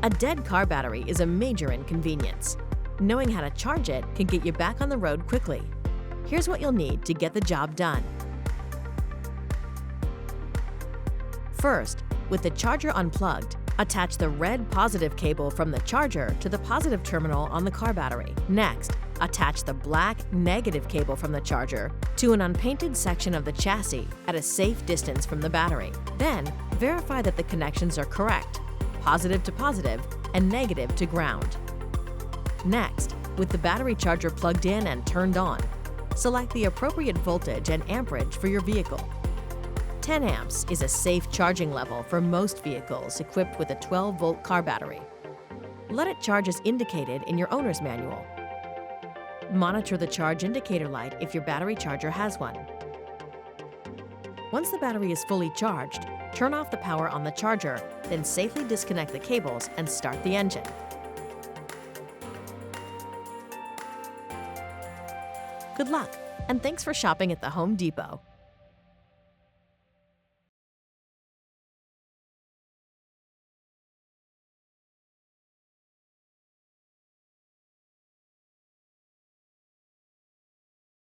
A dead car battery is a major inconvenience. Knowing how to charge it can get you back on the road quickly. Here's what you'll need to get the job done. First, with the charger unplugged, attach the red positive cable from the charger to the positive terminal on the car battery. Next, attach the black negative cable from the charger to an unpainted section of the chassis at a safe distance from the battery. Then, verify that the connections are correct, positive to positive and negative to ground. Next, with the battery charger plugged in and turned on, select the appropriate voltage and amperage for your vehicle. 10 amps is a safe charging level for most vehicles equipped with a 12-volt car battery. Let it charge as indicated in your owner's manual. Monitor the charge indicator light if your battery charger has one. Once the battery is fully charged, turn off the power on the charger, then safely disconnect the cables and start the engine. Good luck, and thanks for shopping at the Home Depot.